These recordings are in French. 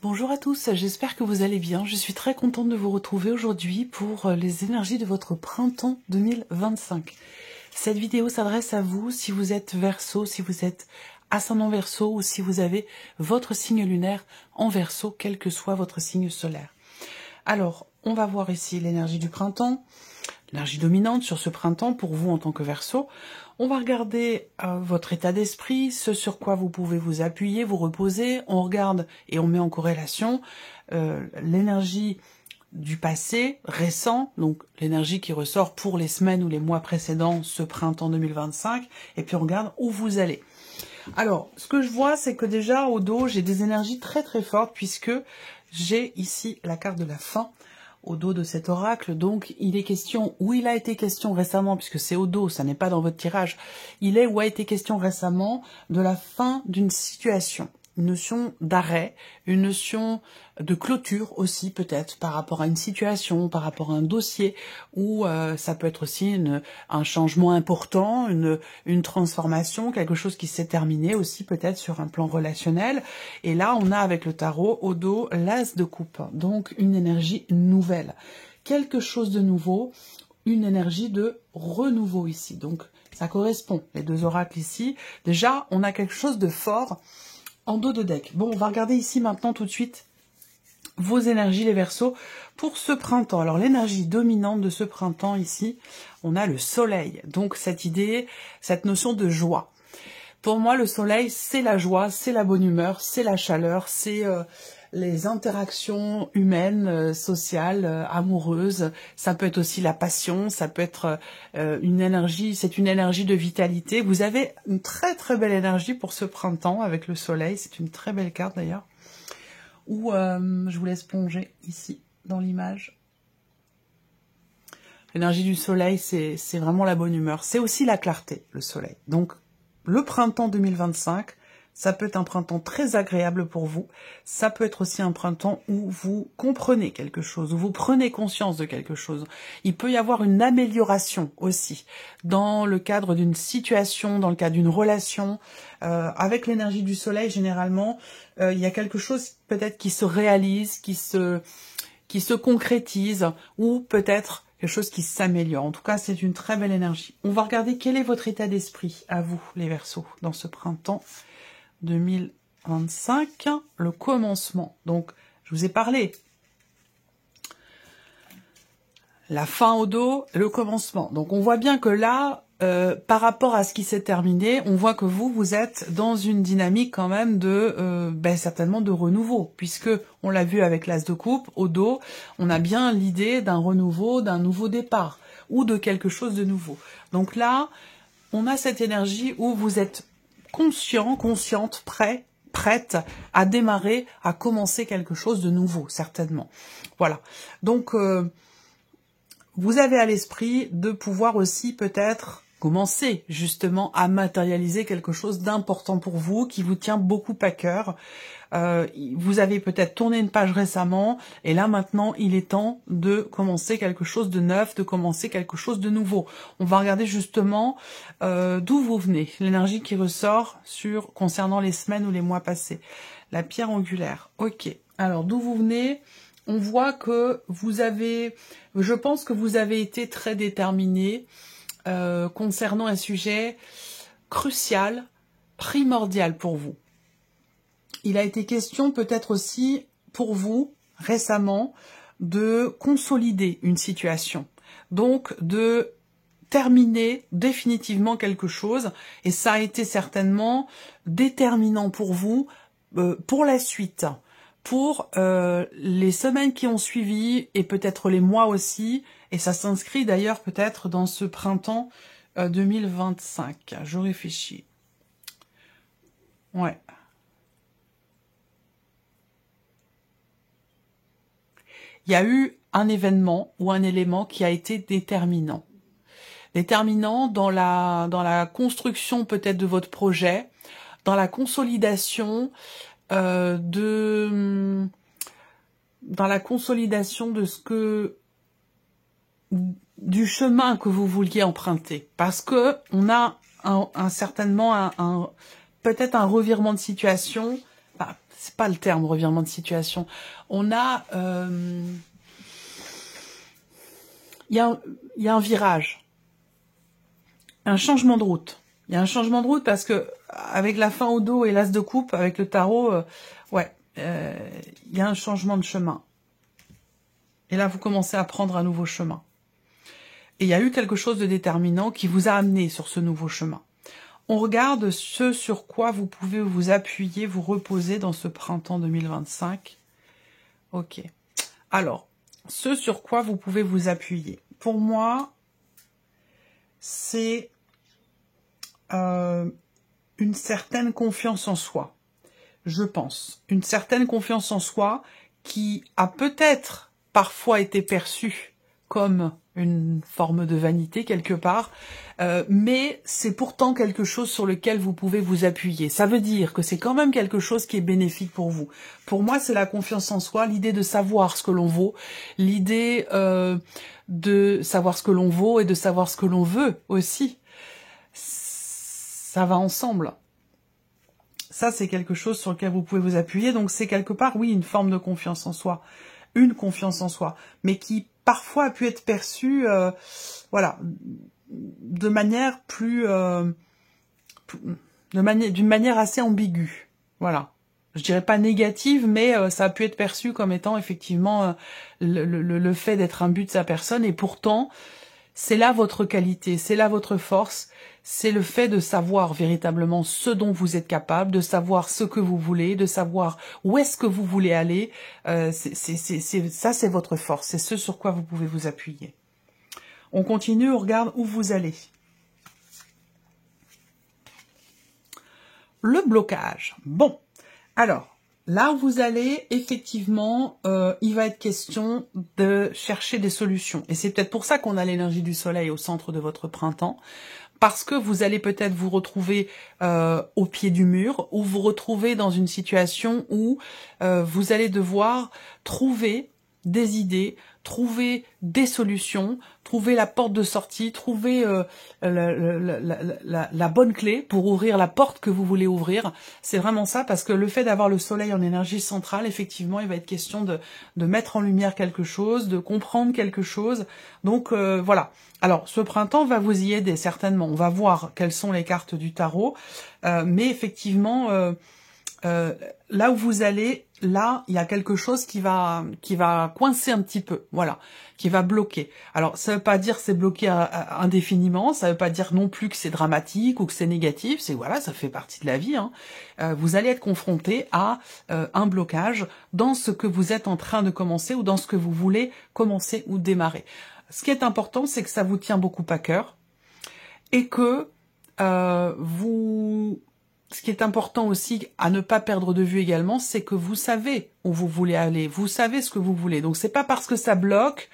Bonjour à tous, j'espère que vous allez bien. Je suis très contente de vous retrouver aujourd'hui pour les énergies de votre printemps 2025. Cette vidéo s'adresse à vous si vous êtes Verseau, si vous êtes ascendant Verseau ou si vous avez votre signe lunaire en Verseau, quel que soit votre signe solaire. Alors, on va voir ici l'énergie du printemps, l'énergie dominante sur ce printemps pour vous en tant que Verseau. On va regarder votre état d'esprit, ce sur quoi vous pouvez vous appuyer, vous reposer. On regarde et on met en corrélation l'énergie du passé récent, donc l'énergie qui ressort pour les semaines ou les mois précédents ce printemps 2025, et puis on regarde où vous allez. Alors, ce que je vois, c'est que déjà au dos, j'ai des énergies très très fortes puisque j'ai ici la carte de la fin au dos de cet oracle. Donc, il est question, ou il a été question récemment, puisque c'est au dos, ça n'est pas dans votre tirage, il est ou a été question récemment de la fin d'une situation. Une notion d'arrêt, une notion de clôture aussi peut-être par rapport à une situation, par rapport à un dossier, ou ça peut être aussi un changement important, une transformation, quelque chose qui s'est terminé aussi peut-être sur un plan relationnel. Et là, on a avec le tarot au dos l'as de coupe, donc une énergie nouvelle, quelque chose de nouveau, une énergie de renouveau ici. Donc ça correspond, les deux oracles ici. Déjà, on a quelque chose de fort en dos de deck. Bon, on va regarder ici maintenant tout de suite vos énergies, les Verseaux, pour ce printemps. Alors, l'énergie dominante de ce printemps ici, on a le soleil. Donc, cette idée, cette notion de joie. Pour moi, le soleil, c'est la joie, c'est la bonne humeur, c'est la chaleur, c'est les interactions humaines, sociales, amoureuses. Ça peut être aussi la passion, ça peut être une énergie, c'est une énergie de vitalité. Vous avez une très très belle énergie pour ce printemps avec le soleil. C'est une très belle carte d'ailleurs. Où je vous laisse plonger ici dans l'image. L'énergie du soleil, c'est vraiment la bonne humeur. C'est aussi la clarté, le soleil. Donc, le printemps 2025, ça peut être un printemps très agréable pour vous. Ça peut être aussi un printemps où vous comprenez quelque chose, où vous prenez conscience de quelque chose. Il peut y avoir une amélioration aussi dans le cadre d'une situation, dans le cadre d'une relation. Avec l'énergie du soleil, généralement, il y a quelque chose peut-être qui se réalise, qui se concrétise, ou peut-être quelque chose qui s'améliore. En tout cas, c'est une très belle énergie. On va regarder quel est votre état d'esprit à vous, les Verseaux, dans ce printemps 2025, le commencement. Donc, je vous ai parlé. La fin au dos, le commencement. Donc, on voit bien que là, par rapport à ce qui s'est terminé, on voit que vous êtes dans une dynamique quand même de, certainement de renouveau, puisque on l'a vu avec l'as de coupe, au dos, on a bien l'idée d'un renouveau, d'un nouveau départ, ou de quelque chose de nouveau. Donc là, on a cette énergie où vous êtes conscient, consciente, prête à démarrer, à commencer quelque chose de nouveau, certainement. Voilà. Donc, vous avez à l'esprit de pouvoir aussi peut-être commencer justement à matérialiser quelque chose d'important pour vous, qui vous tient beaucoup à cœur. Vous avez peut-être tourné une page récemment, et là maintenant il est temps de commencer quelque chose de neuf, de commencer quelque chose de nouveau. On va regarder justement d'où vous venez, l'énergie qui ressort concernant les semaines ou les mois passés. La pierre angulaire, ok. Alors d'où vous venez? On voit que vous avez, je pense que vous avez été très déterminé concernant un sujet crucial, primordial pour vous. Il a été question peut-être aussi pour vous récemment de consolider une situation, donc de terminer définitivement quelque chose, et ça a été certainement déterminant pour vous pour la suite. Pour les semaines qui ont suivi, et peut-être les mois aussi, et ça s'inscrit d'ailleurs peut-être dans ce printemps 2025. Je réfléchis. Ouais. il y a eu un événement ou un élément qui a été déterminant. Déterminant dans la construction peut-être de votre projet, dans la consolidation dans la consolidation de du chemin que vous vouliez emprunter. Parce que on a certainement peut-être un revirement de situation. Enfin, c'est pas le terme revirement de situation. On a il y a un virage, un changement de route. Il y a un changement de route parce que avec la fin au dos et l'as de coupe, avec le tarot, il y a un changement de chemin. Et là, vous commencez à prendre un nouveau chemin. Et il y a eu quelque chose de déterminant qui vous a amené sur ce nouveau chemin. On regarde ce sur quoi vous pouvez vous appuyer, vous reposer dans ce printemps 2025. Ok. Alors, ce sur quoi vous pouvez vous appuyer. Pour moi, c'est une certaine confiance en soi, je pense. Une certaine confiance en soi qui a peut-être parfois été perçue comme une forme de vanité quelque part, mais c'est pourtant quelque chose sur lequel vous pouvez vous appuyer. Ça veut dire que c'est quand même quelque chose qui est bénéfique pour vous. Pour moi, c'est la confiance en soi, l'idée de savoir ce que l'on vaut, l'idée de savoir ce que l'on vaut et de savoir ce que l'on veut aussi. Ça va ensemble. Ça, c'est quelque chose sur lequel vous pouvez vous appuyer. Donc, c'est quelque part, oui, une forme de confiance en soi. Une confiance en soi. Mais qui, parfois, a pu être perçue, voilà, de manière d'une manière assez ambiguë. Voilà. Je dirais pas négative, mais ça a pu être perçu comme étant, effectivement, le fait d'être un but de sa personne. Et pourtant, c'est là votre qualité, c'est là votre force, c'est le fait de savoir véritablement ce dont vous êtes capable, de savoir ce que vous voulez, de savoir où est-ce que vous voulez aller. Ça, c'est votre force, c'est ce sur quoi vous pouvez vous appuyer. On continue, on regarde où vous allez. Le blocage. Bon, alors, là où vous allez, effectivement, il va être question de chercher des solutions. Et c'est peut-être pour ça qu'on a l'énergie du soleil au centre de votre printemps, parce que vous allez peut-être vous retrouver au pied du mur, ou vous retrouver dans une situation où vous allez devoir trouver des idées, trouver des solutions, trouver la porte de sortie, trouver la bonne clé pour ouvrir la porte que vous voulez ouvrir. C'est vraiment ça, parce que le fait d'avoir le soleil en énergie centrale, effectivement, il va être question de mettre en lumière quelque chose, de comprendre quelque chose. Donc voilà. Alors, ce printemps va vous y aider, certainement. On va voir quelles sont les cartes du tarot. Mais effectivement, là où vous allez, là, il y a quelque chose qui va coincer un petit peu, voilà, qui va bloquer. Alors, ça veut pas dire c'est bloqué indéfiniment, ça veut pas dire non plus que c'est dramatique ou que c'est négatif, c'est voilà, ça fait partie de la vie, hein. Vous allez être confronté à un blocage dans ce que vous êtes en train de commencer ou dans ce que vous voulez commencer ou démarrer. Ce qui est important, c'est que ça vous tient beaucoup à cœur et que ce qui est important aussi à ne pas perdre de vue également, c'est que vous savez où vous voulez aller, vous savez ce que vous voulez. Donc c'est pas parce que ça bloque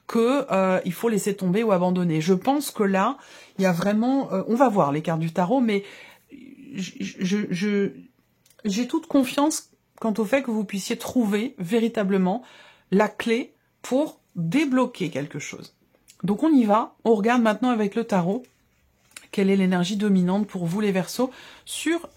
que il faut laisser tomber ou abandonner. Je pense que là, il y a vraiment, on va voir les cartes du tarot, mais j'ai toute confiance quant au fait que vous puissiez trouver véritablement la clé pour débloquer quelque chose. Donc on y va, on regarde maintenant avec le tarot. Quelle est l'énergie dominante pour vous les Verseaux sur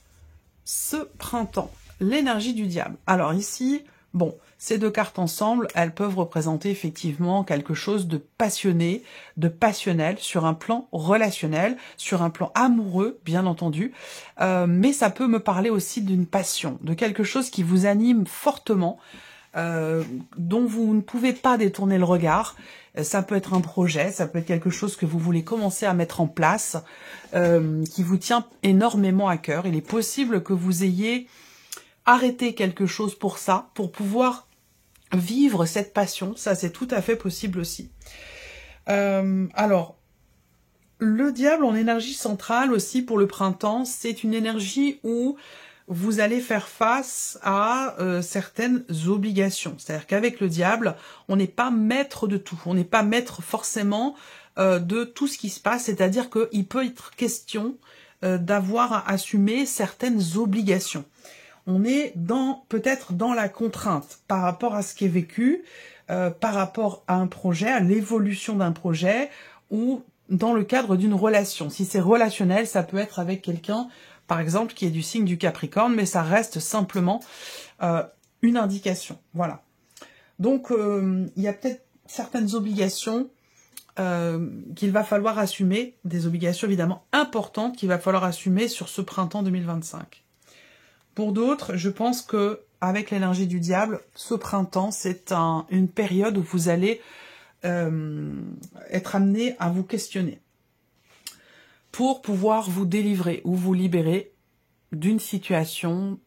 ce printemps? L'énergie du diable. Alors ici, bon, ces deux cartes ensemble, elles peuvent représenter effectivement quelque chose de passionné, de passionnel, sur un plan relationnel, sur un plan amoureux, bien entendu. Mais ça peut me parler aussi d'une passion, de quelque chose qui vous anime fortement, dont vous ne pouvez pas détourner le regard. Ça peut être un projet, ça peut être quelque chose que vous voulez commencer à mettre en place, qui vous tient énormément à cœur. Il est possible que vous ayez arrêté quelque chose pour ça, pour pouvoir vivre cette passion. Ça, c'est tout à fait possible aussi. Alors, le diable en énergie centrale aussi pour le printemps, c'est une énergie où vous allez faire face à certaines obligations. C'est-à-dire qu'avec le diable, on n'est pas maître de tout. On n'est pas maître forcément de tout ce qui se passe. C'est-à-dire qu'il peut être question d'avoir à assumer certaines obligations. On est peut-être dans la contrainte par rapport à ce qui est vécu, par rapport à un projet, à l'évolution d'un projet, ou dans le cadre d'une relation. Si c'est relationnel, ça peut être avec quelqu'un, par exemple, qui est du signe du Capricorne, mais ça reste simplement une indication. Voilà. Donc, il y a peut-être certaines obligations qu'il va falloir assumer, des obligations évidemment importantes qu'il va falloir assumer sur ce printemps 2025. Pour d'autres, je pense que avec l'énergie du diable, ce printemps, c'est une période où vous allez être amené à vous questionner pour pouvoir vous délivrer ou vous libérer d'une situation,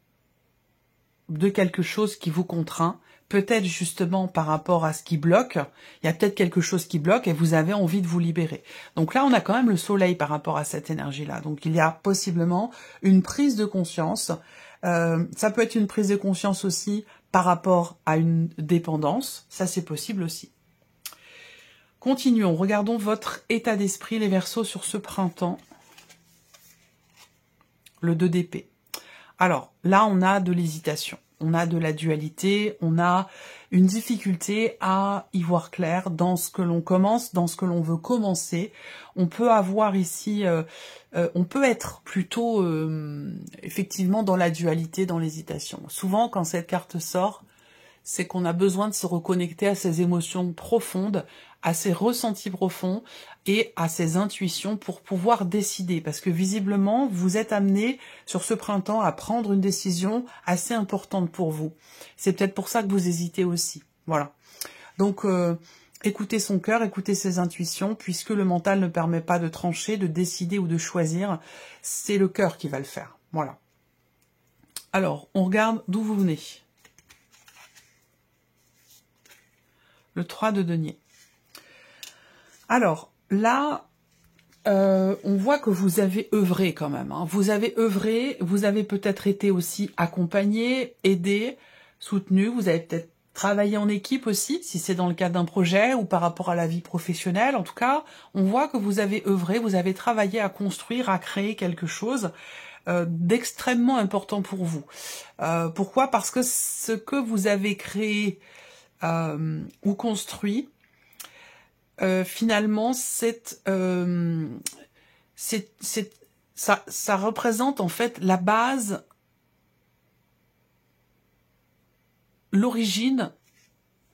de quelque chose qui vous contraint, peut-être justement par rapport à ce qui bloque, il y a peut-être quelque chose qui bloque et vous avez envie de vous libérer. Donc là, on a quand même le soleil par rapport à cette énergie-là. Donc il y a possiblement une prise de conscience. Ça peut être une prise de conscience aussi par rapport à une dépendance. Ça, c'est possible aussi. Continuons. Regardons votre état d'esprit, les Verseaux, sur ce printemps. Le 2 d'épée. Alors, là, on a de l'hésitation. On a de la dualité, on a une difficulté à y voir clair dans ce que l'on commence, dans ce que l'on veut commencer. On peut avoir ici, on peut être plutôt effectivement dans la dualité, dans l'hésitation. Souvent, quand cette carte sort, c'est qu'on a besoin de se reconnecter à ses émotions profondes, à ses ressentis profonds et à ses intuitions pour pouvoir décider. Parce que visiblement, vous êtes amené sur ce printemps à prendre une décision assez importante pour vous. C'est peut-être pour ça que vous hésitez aussi. Voilà. Donc, écoutez son cœur, écoutez ses intuitions, puisque le mental ne permet pas de trancher, de décider ou de choisir. C'est le cœur qui va le faire. Voilà. Alors, on regarde d'où vous venez. Le 3 de denier. Alors, là, on voit que vous avez œuvré quand même. Hein. Vous avez œuvré, vous avez peut-être été aussi accompagné, aidé, soutenu. Vous avez peut-être travaillé en équipe aussi, si c'est dans le cadre d'un projet ou par rapport à la vie professionnelle. En tout cas, on voit que vous avez œuvré, vous avez travaillé à construire, à créer quelque chose d'extrêmement important pour vous. Pourquoi? Parce que ce que vous avez créé ou construit, finalement, ça représente en fait la base, l'origine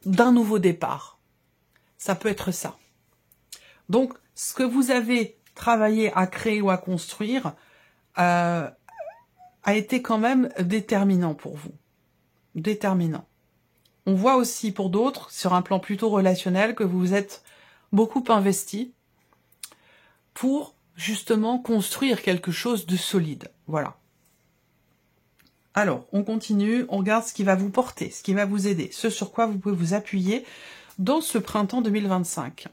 d'un nouveau départ. Ça peut être ça. Donc, ce que vous avez travaillé à créer ou à construire a été quand même déterminant pour vous. Déterminant. On voit aussi pour d'autres, sur un plan plutôt relationnel, que vous vous êtes beaucoup investi pour justement construire quelque chose de solide. Voilà. Alors, on continue, on regarde ce qui va vous porter, ce qui va vous aider, ce sur quoi vous pouvez vous appuyer dans ce printemps 2025.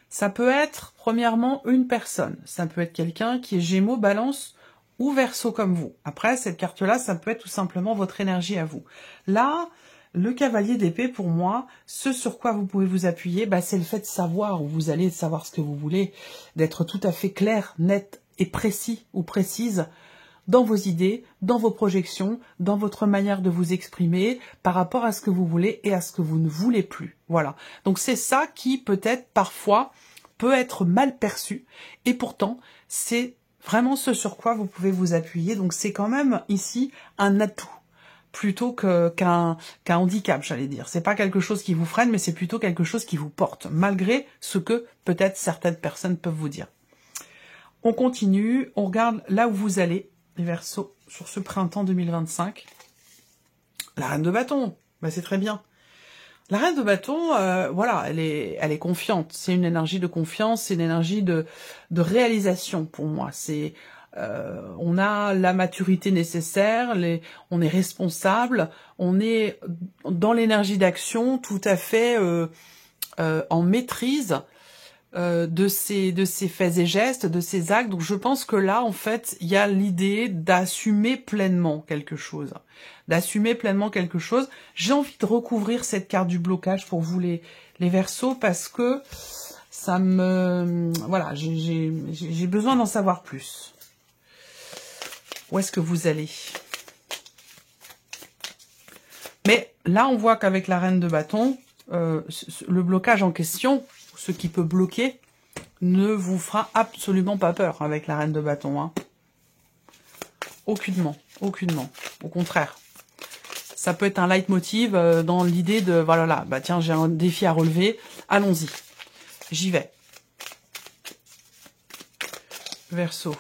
Ça peut être, premièrement, une personne. Ça peut être quelqu'un qui est Gémeaux, Balance ou Verseau comme vous. Après, cette carte-là, ça peut être tout simplement votre énergie à vous. Là, le cavalier d'épée, pour moi, ce sur quoi vous pouvez vous appuyer, c'est le fait de savoir où vous allez, de savoir ce que vous voulez, d'être tout à fait clair, net et précis ou précise dans vos idées, dans vos projections, dans votre manière de vous exprimer, par rapport à ce que vous voulez et à ce que vous ne voulez plus. Voilà. Donc c'est ça qui, peut-être, parfois, peut être mal perçu. Et pourtant, c'est vraiment ce sur quoi vous pouvez vous appuyer. Donc c'est quand même, ici, un atout. Plutôt qu'un handicap, j'allais dire. C'est pas quelque chose qui vous freine, mais c'est plutôt quelque chose qui vous porte, malgré ce que peut-être certaines personnes peuvent vous dire. On continue, on regarde là où vous allez, les Verseaux, sur ce printemps 2025. La reine de bâton, c'est très bien. La reine de bâton, voilà, elle est confiante. C'est une énergie de confiance, c'est une énergie de réalisation pour moi. C'est on a la maturité nécessaire, on est responsable, on est dans l'énergie d'action tout à fait en maîtrise de ces faits et gestes, de ces actes. Donc je pense que là, en fait, il y a l'idée d'assumer pleinement quelque chose. D'assumer pleinement quelque chose. J'ai envie de recouvrir cette carte du blocage pour vous les Verseaux, parce que ça me... Voilà, j'ai besoin d'en savoir plus. Où est-ce que vous allez? Mais là, on voit qu'avec la reine de bâton, le blocage en question, ce qui peut bloquer, ne vous fera absolument pas peur avec la reine de bâton. Hein. Aucunement, aucunement. Au contraire. Ça peut être un leitmotiv dans l'idée de, voilà, là, bah tiens, j'ai un défi à relever, allons-y. J'y vais. Verseau.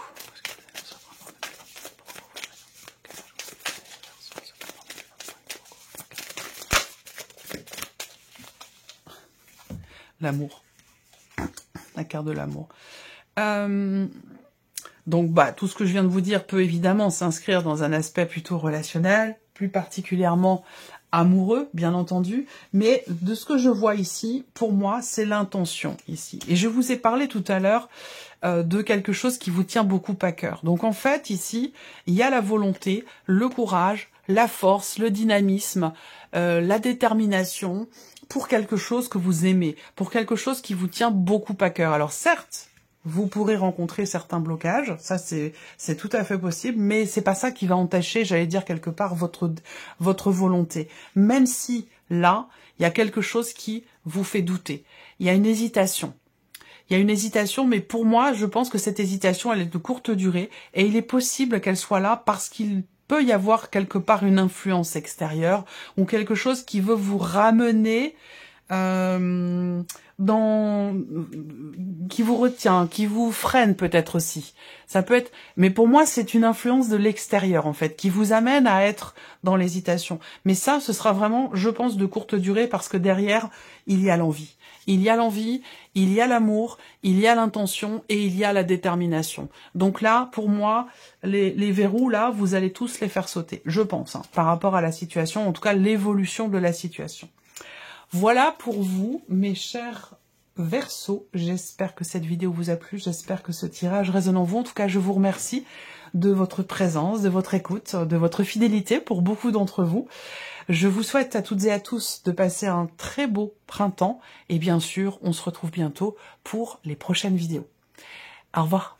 L'amour. La carte de l'amour. Donc, bah, tout ce que je viens de vous dire peut évidemment s'inscrire dans un aspect plutôt relationnel, plus particulièrement amoureux, bien entendu. Mais de ce que je vois ici, pour moi, c'est l'intention ici. Et je vous ai parlé tout à l'heure de quelque chose qui vous tient beaucoup à cœur. Donc, en fait, ici, il y a la volonté, le courage, la force, le dynamisme, la détermination pour quelque chose que vous aimez, pour quelque chose qui vous tient beaucoup à cœur. Alors, certes, vous pourrez rencontrer certains blocages, ça c'est tout à fait possible, mais c'est pas ça qui va entacher, j'allais dire quelque part, votre volonté. Même si, là, il y a quelque chose qui vous fait douter. Il y a une hésitation. Il y a une hésitation, mais pour moi, je pense que cette hésitation, elle est de courte durée, et il est possible qu'elle soit là parce qu'il peut y avoir quelque part une influence extérieure, ou quelque chose qui veut vous ramener qui vous retient, qui vous freine peut-être aussi. Ça peut être, mais pour moi c'est une influence de l'extérieur en fait, qui vous amène à être dans l'hésitation. Mais ça, ce sera vraiment, je pense, de courte durée parce que derrière, il y a l'envie. Il y a l'envie, il y a l'amour, il y a l'intention et il y a la détermination. Donc là, pour moi, les verrous, là, vous allez tous les faire sauter, je pense, hein, par rapport à la situation, en tout cas l'évolution de la situation. Voilà pour vous, mes chers Verseaux. J'espère que cette vidéo vous a plu, j'espère que ce tirage résonne en vous. En tout cas, je vous remercie de votre présence, de votre écoute, de votre fidélité pour beaucoup d'entre vous. Je vous souhaite à toutes et à tous de passer un très beau printemps. Et bien sûr, on se retrouve bientôt pour les prochaines vidéos. Au revoir.